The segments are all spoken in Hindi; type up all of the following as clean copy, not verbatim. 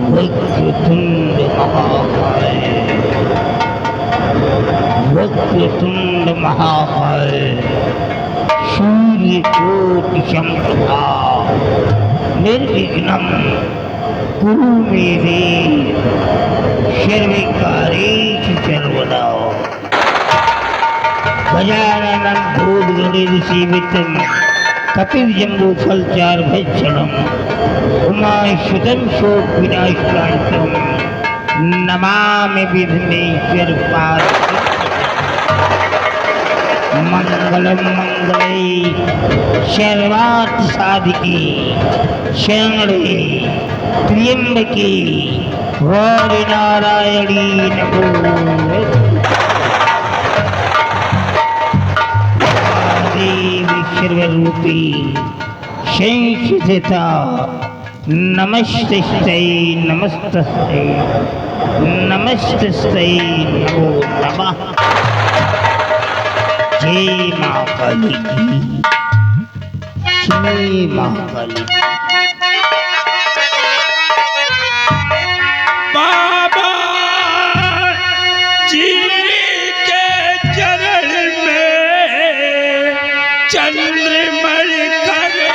वक्रतुंड महाकाय, वक्रतुंड महाकाय, सूर्यकोटि समप्रभा, निर्विघ्नं कुरु मे देव, सर्वकार्येषु सर्वदा। गजाननं भूतगणेरसेवितं कपिर्जम्बूफलचारुभक्षणं उमाश्रुतं शोकविनाशकान्तं नमामि विघ्नेश्वरपादं। मंगलम मंगले सर्वार्थसाधिके शरण्ये त्र्यंबके गौरी नारायणी नमोस्तुते। सर्वरूपी संस्थिता नमस्तस्यै नमस्तस्यै नमस्तस्यै नमो नमः। जय मां काली की, जय मां काली की। बाबा जी के चरण में चंद्रमण करे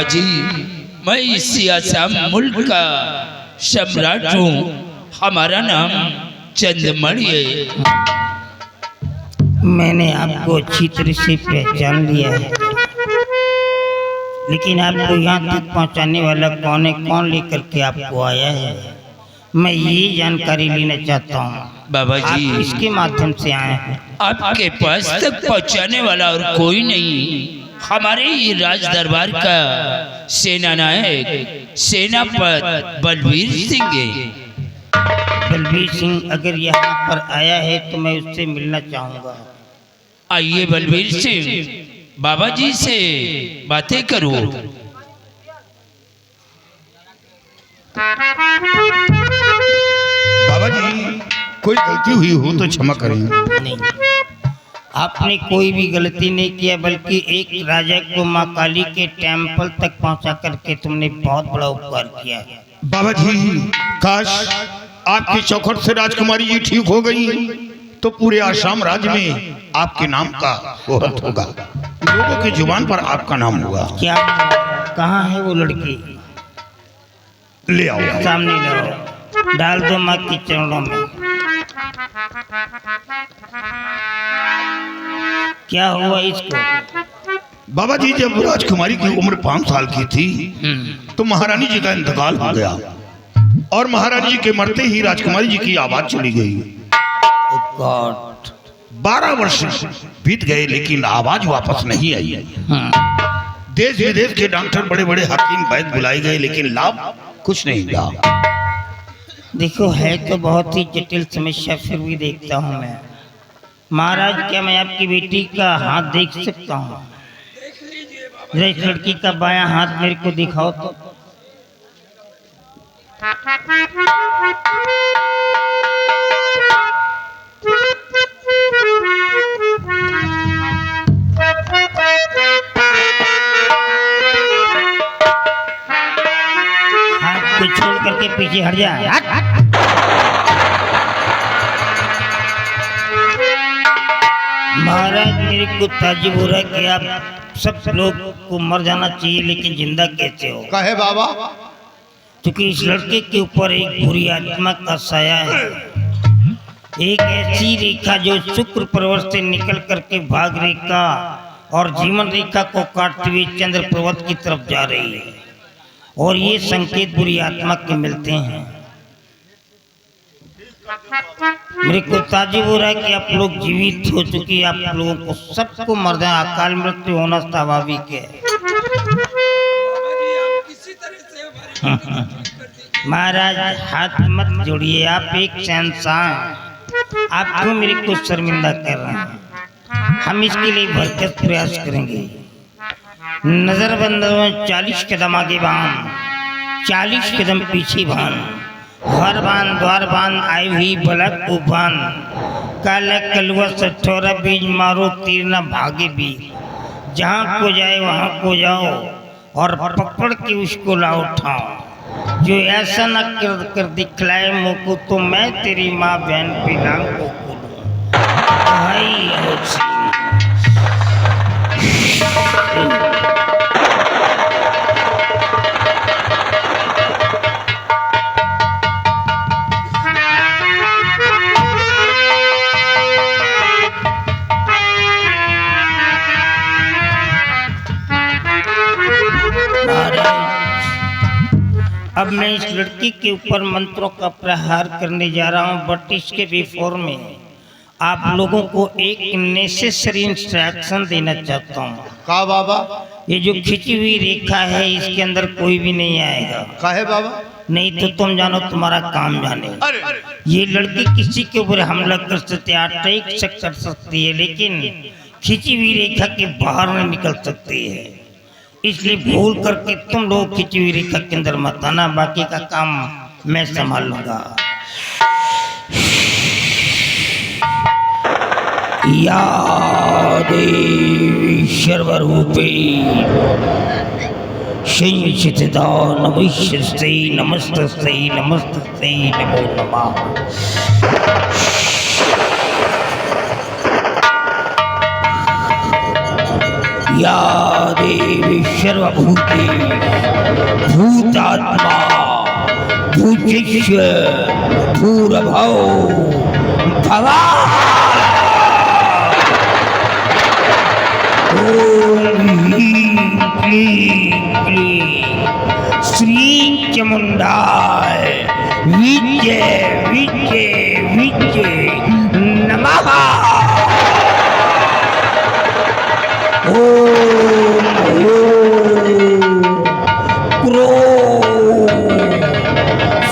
जी। मैं इस आसाम मुल्क का सम्राट हूँ। हमारा नाम चंद्रमणि है। मैंने आपको अच्छी तरह से पहचान लिया है, लेकिन आपको यहाँ तक पहुँचाने वाला कौन है, कौन लेकर के आपको आया है, मैं ये जानकारी लेना चाहता हूँ। बाबा जी, आप इसके माध्यम से आए हैं। आपके पास तक पहुँचाने वाला और कोई नहीं, हमारे ही राज दरबार का सेना नायक सेनापति बलबीर सिंह है। बलबीर सिंह अगर यहाँ पर आया है तो मैं उससे मिलना चाहूँगा। आइए बलबीर सिंह, बाबा जी से बातें करो। बाबा जी, कोई गलती हुई हो तो क्षमा करें। नहीं, आपने कोई भी गलती नहीं किया, बल्कि एक राजा को माँ काली के टेम्पल तक पहुँचा करके तुमने बहुत बड़ा उपकार किया। बाबा जी, काश आपकी चौखट से राजकुमारी जी ठीक हो गई तो पूरे आसाम राज्य में आपके नाम का शोहरत होगा, लोगों की जुबान पर आपका नाम होगा। क्या, कहाँ है वो लड़की? ले आओ, सामने लाओ, डाल दो माँ के चरणों में। क्या हुआ इसको? बाबा जी, जब राजकुमारी की उम्र 5 साल की थी तो महारानी जी का इंतकाल हो गया, और महारानी जी के मरते ही राजकुमारी जी की आवाज चली गई। 12 वर्ष बीत गए लेकिन आवाज वापस नहीं आई। देश विदेश के डॉक्टर, बड़े बड़े हकीम, वैद्य बुलाए गए लेकिन लाभ कुछ नहीं हुआ। देखो, है तो बहुत ही जटिल समस्या, फिर भी देखता हूँ मैं। महाराज, क्या मैं आपकी बेटी का हाथ देख सकता हूँ? जरा इस लड़की का बायां हाथ मेरे को दिखाओ तो। हाथ को छोड़ करके पीछे हट जा। महाराज, मेरे को ताज्जुब हो रहा है कि आप सब लोग को मर जाना चाहिए, लेकिन जिंदा कैसे हो? कहे बाबा, क्योंकि इस लड़के के ऊपर एक बुरी आत्मा का साया है, एक ऐसी रेखा जो शुक्र पर्वत से निकल करके भाग रेखा और जीवन रेखा को काटते हुए चंद्र पर्वत की तरफ जा रही है और ये संकेत बुरी आत्मा के मिलते हैं। मेरे को ताजुब हो रहा है कि आप लोग जीवित हो चुकी, आप लोगों को सबको मर जाए, अकाल मृत्यु होना स्वाभाविक है। महाराज हाथ मत जोड़िए, आप एक शहंशाह हैं, आप क्यों मेरे को शर्मिंदा कर रहे हैं? हम इसके लिए भरसक प्रयास करेंगे। नजर बंद 40 कदम आगे बांध, 40 कदम पीछे बांध, हर बांध द्वार बांध, आई हुई बलक को बांध, काला कलुआ सठोरा बीज मारो, तीर न भागे बीज, जहाँ को जाए वहाँ को जाओ और पकड़ के उसको ला उठाओ। जो ऐसा न कर दिखलाए मुँह को तो मैं तेरी माँ बहन पिलांग को बोलूँ। अब मैं इस लड़की के ऊपर मंत्रों का प्रहार करने जा रहा हूँ, बट इसके बिफोर में आप लोगों को एक नेसेसरी इंस्ट्रक्शन देना चाहता हूँ। का बाबा? ये जो खिंची हुई रेखा है इसके अंदर कोई भी नहीं आएगा। काहे बाबा? नहीं तो तुम जानो, तुम्हारा काम जाने। ये लड़की किसी के ऊपर हमला कर सकती है, अटैक कर सकती है, लेकिन खिंची हुई रेखा के बाहर नहीं निकल सकती है। इसलिए भूल करके तुम लोग खिंची हुई रेखा के अंदर मत आना, बाकी का काम मैं संभाल लूंगा। या देवी सर्वरूपे संचिता नमस्ते नमस्ते नमस्ते नमो नमः। या देवी सर्वभूते भूतात्मा भूतिष्य भूरभौ भवा। ओम ह्रीं क्लीं क्लीं श्रीं चामुंडाय विजय विजय विजय नमः। ओम क्रो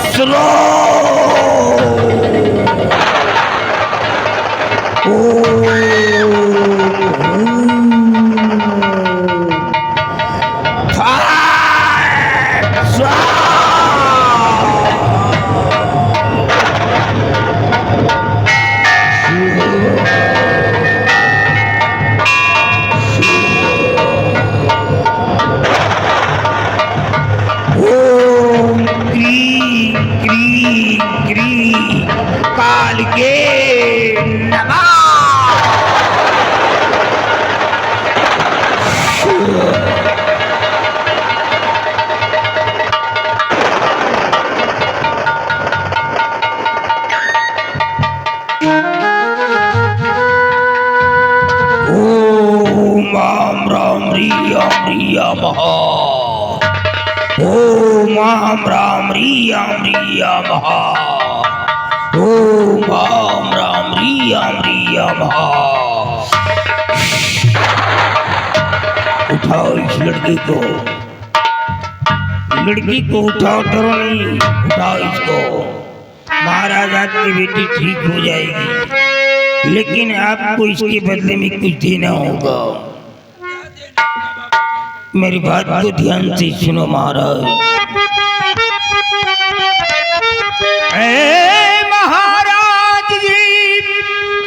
स्रो काल के नमः। ओम राम रियाम रियाम ओम राम रियाम रियाम ओम राम रियाम रियाम। उठाओ इस लड़की को उठाओ, डरो नहीं, उठाओ इसको। महाराज आपकी बेटी ठीक हो जाएगी, लेकिन आपको इसके बदले में कुछ देना होगा। मेरी बात को ध्यान से सुनो महाराज। महाराज जी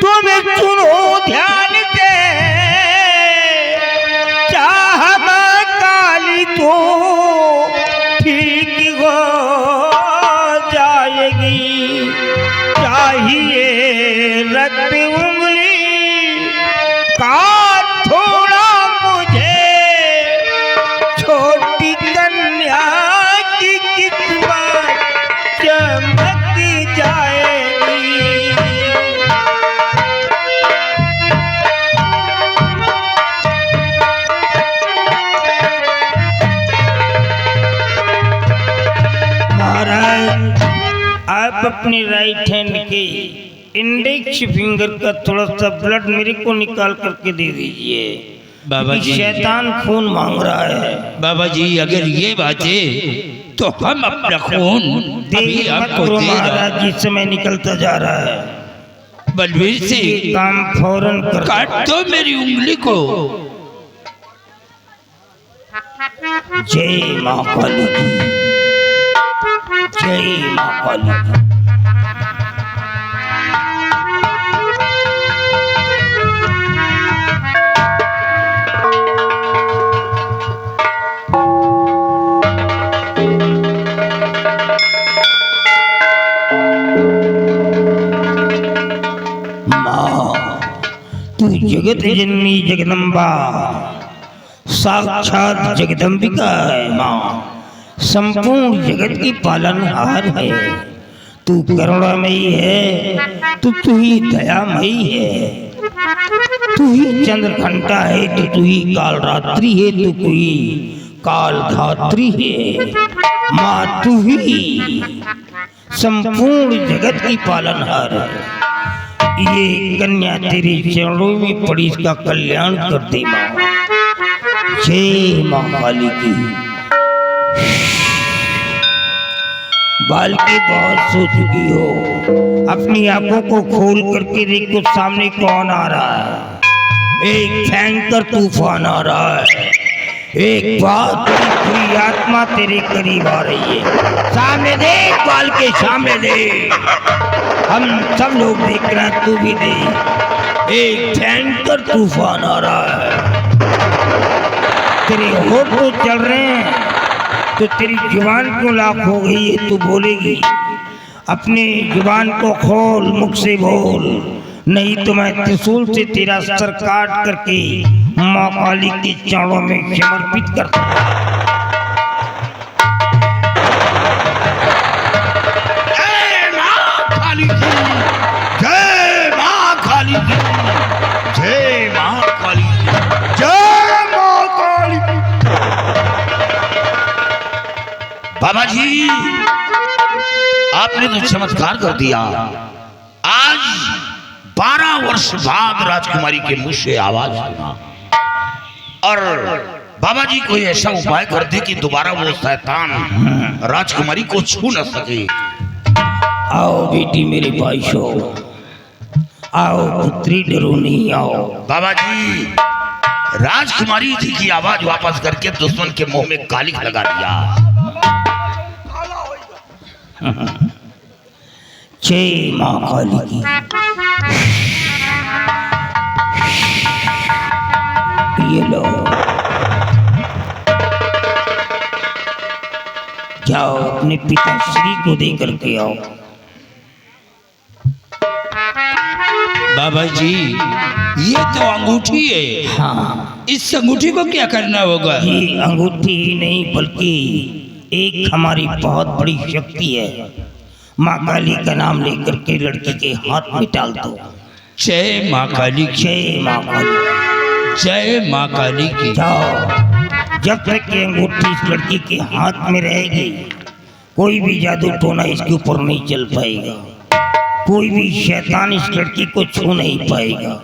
तुम सुनो ध्यान से, चाह काली तो ठीक हो जाएगी, चाहिए रक्त उंगली का थोड़ा मुझे, छोटी कन्या की किस्मत चमक अपने राइट हैंड के इंडेक्स फिंगर का थोड़ा सा ब्लड मेरे को निकाल करके दे दीजिए। बाबा जी, शैतान खून मांग रहा है। बाबा जी अगर ये बात है तो हम अपना खून अभी देर मत आपको करो दे रहा। महाराज जी, समय निकलता जा रहा है। बलवीर ये सिंह काम फौरन कर। काट दो मेरी उंगली को। जय माँ काली की, जय माँ काली की। तू जगत जननी जगदम्बा, साक्षात जगदम्बिका है माँ। संपूर्ण जगत की पालनहार है। तू करुणामयी है, तू ही दयामयी है। तू ही चंद्रघंटा है, तू ही कालरात्रि है, तू कोई कालधात्री है। माँ तू ही संपूर्ण जगत की पालनहार है। ये कन्या तेरे चरणों में पड़ी, इसका कल्याण कर दे माँ। जय माँ काली की। बालकी बहुत सो चुकी हो, अपनी आंखों को खोल करके देखो सामने कौन आ रहा है। एक भयंकर तूफान आ रहा है। एक बहुत बुरी आत्मा तेरे करीब आ रही है। सामने देख बालके, सामने देख। हम सब लोग देख रहे हैं, तू भी देख। एक भयंकर तूफान आ रहा है। तेरे होठ तो चल रहे हैं, तो तेरी जुबान क्यों लाख हो गई है? तू बोलेगी, अपनी जुबान को खोल, मुख से बोल, नहीं तो मैं त्रिशूल से तेरा सर काट करके माँ काली के चरणों में समर्पित करता हूँ। जय माँ काली की, जय माँ काली की, जय माँ काली की, जय माँ काली की। बाबा जी आपने तो चमत्कार कर दिया। आज 12 वर्ष बाद राजकुमारी के मुंह से आवाज सुना, और बाबा जी कोई ऐसा उपाय कर दे कि दोबारा वो शैतान राजकुमारी को छू न सके। आओ बेटी मेरे भाइयों, आओ पुत्री, डरो नहीं, आओ। बाबा जी राजकुमारी जी की आवाज वापस करके दुश्मन के मुंह में कालिक लगा दिया। जय माँ काली की। ये लो, जाओ अपने पिताश्री को दे करके आओ। बाबा जी ये तो अंगूठी है। हाँ, इस अंगूठी को क्या करना होगा? ये अंगूठी ही नहीं बल्कि एक हमारी बहुत बड़ी शक्ति है। माँ काली का नाम लेकर के लड़की के हाथ में डाल दो। जय माँ काली की, जय माँ काली। जय माँ काली की। जाओ, जब तक ये अंगूठी इस लड़की के हाथ में रहेगी, कोई भी जादू टोना इसके ऊपर नहीं चल पाएगा। कोई भी शैतान इस लड़की को छू नहीं पाएगा।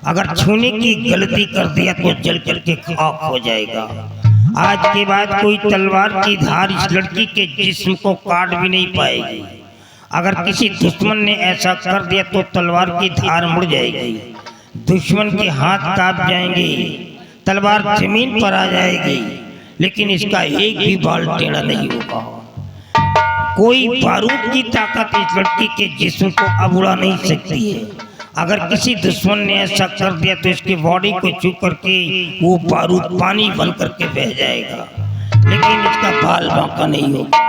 अगर छूने की गलती कर दिया तो जल करके खाक हो जाएगा। आज के बाद कोई तलवार की धार इस लड़की के जिस्म को काट भी नहीं पाएगी। अगर किसी दुश्मन ने ऐसा कर दिया तो तलवार की धार मुड़ जाएगी, दुश्मन के हाथ कांप जाएंगे, तलवार जमीन पर आ जाएगी, लेकिन इसका एक भी बाल टेढ़ा नहीं होगा। कोई बारूद की ताकत इस लड़की के जिस्म को अब उड़ा नहीं सकती है। अगर किसी दुश्मन ने ऐसा कर दिया तो इसकी बॉडी को छू करके वो बारूद पानी बन करके बह जाएगा, लेकिन इसका बाल बांका नहीं होगा।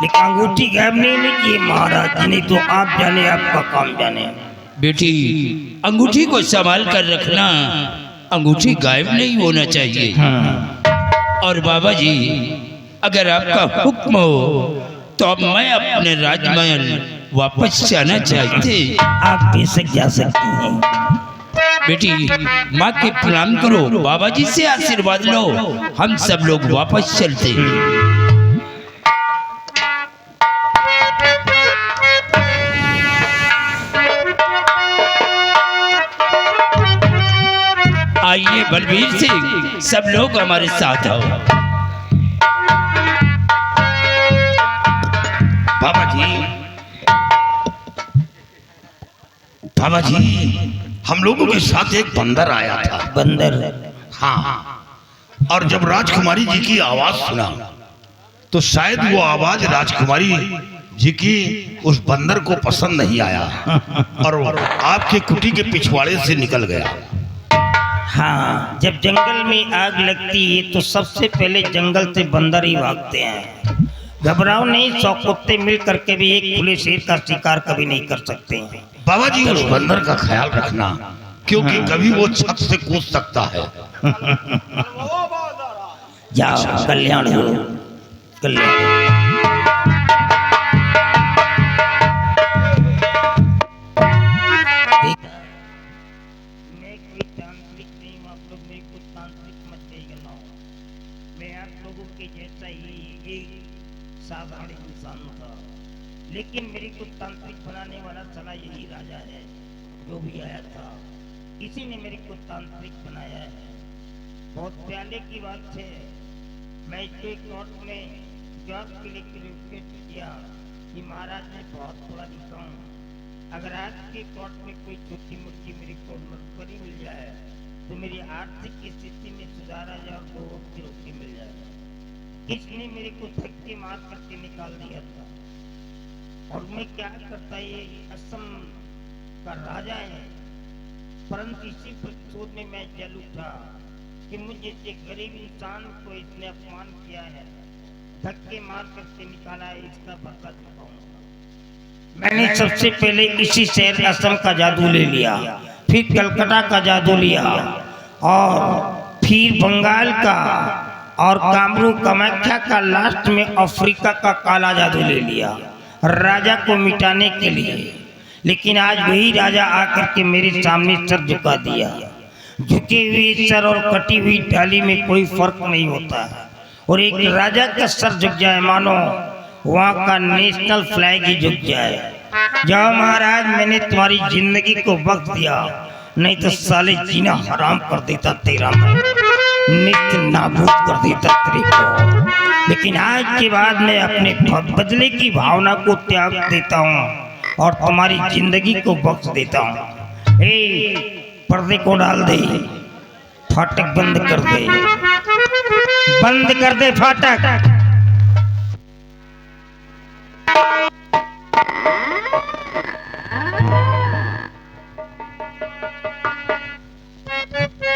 लेकिन अंगूठी गायब नहीं की महाराज जी, नहीं तो आप जाने, आपका काम जाने। बेटी अंगूठी को संभाल कर रखना, अंगूठी गायब नहीं होना चाहिए। और बाबा जी अगर आपका हुक्म हो तो अब मैं अपने राजमहल वापस जाना चाहते। आप बेशक जा सकते हैं। बेटी माँ के प्रणाम करो, बाबा जी से आशीर्वाद लो, हम सब लोग वापस चलते हैं। आइए बलबीर सिंह, सब लोग हमारे साथ आओ। बाबा जी, हम लोगों के साथ एक बंदर आया था। बंदर? हाँ, और जब राजकुमारी जी की आवाज सुना तो शायद वो आवाज राजकुमारी जी की उस बंदर को पसंद नहीं आया और वो आपके कुटी के पिछवाड़े से निकल गया। हाँ, जब जंगल में आग लगती है तो सबसे पहले जंगल से बंदर ही भागते हैं। घबराओ नहीं, 100 कुत्ते मिल करके भी एक खुले शेर का शिकार कभी नहीं कर सकते हैं। बाबा जी, उस बंदर का ख्याल रखना, क्योंकि कभी वो छत से कूद सकता है। जाओ, कल्याण हो, कल्याण। मैं कोई तांत्रिक नहीं हूँ, आप लोग मेरे को तांत्रिक मत कहिएगा ना। मैं आप लोगों के जैसा ही एक साधारण इंसान था, लेकिन मेरे को तांत्रिक बनाने वाला साला यही राजा है जो भी आया था, इसी ने मेरे को तांत्रिक बनाया है। बहुत प्याले की बात है, मैं इसके कोर्ट में जॉब के लिए रिक्वेस्ट किया कि महाराज मैं बहुत थोड़ा लिखा हूँ, अगर आज के कोर्ट में कोई छोटी मोटी मेरी को नौकरी मिल जाए तो मेरी आर्थिक स्थिति में सुधार आ जाए और 2 वक्त की रोटी मिल जाए। इसने मेरे को धक्के मार करके निकाल दिया था और मैं क्या करता, ये असम का राजा है, परंतु इसी प्रतिशोध में मैं जल उठा कि मुझे एक गरीब इंसान को इसने अपमान किया है, धक्के मार करके निकाला है, इसका बदला चुकाऊंगा। मैंने सबसे पहले इसी शहर असम का जादू ले लिया, फिर कलकत्ता का जादू लिया और फिर बंगाल का और कामरू कामाख्या का, लास्ट में अफ्रीका का काला जादू ले लिया राजा को मिटाने के लिए। लेकिन आज वही राजा आकर के मेरे सामने सर झुका दिया। झुके हुए सर और कटी हुई डाली में कोई फर्क नहीं होता है, और एक राजा का सर झुक जाए मानो वहाँ का नेशनल फ्लैग ही झुक जाए। जाओ महाराज, मैंने तुम्हारी जिंदगी को वक्त दिया, नहीं तो साले जीना हराम कर देता तेरा, मैं नित्य नाबूद कर देता तेरे को। लेकिन आज के बाद मैं अपने बदले की भावना को त्याग देता हूँ और तुम्हारी जिंदगी को बख्श देता हूँ। पर्दे को डाल दे, फाटक बंद कर दे, बंद कर दे फाटक।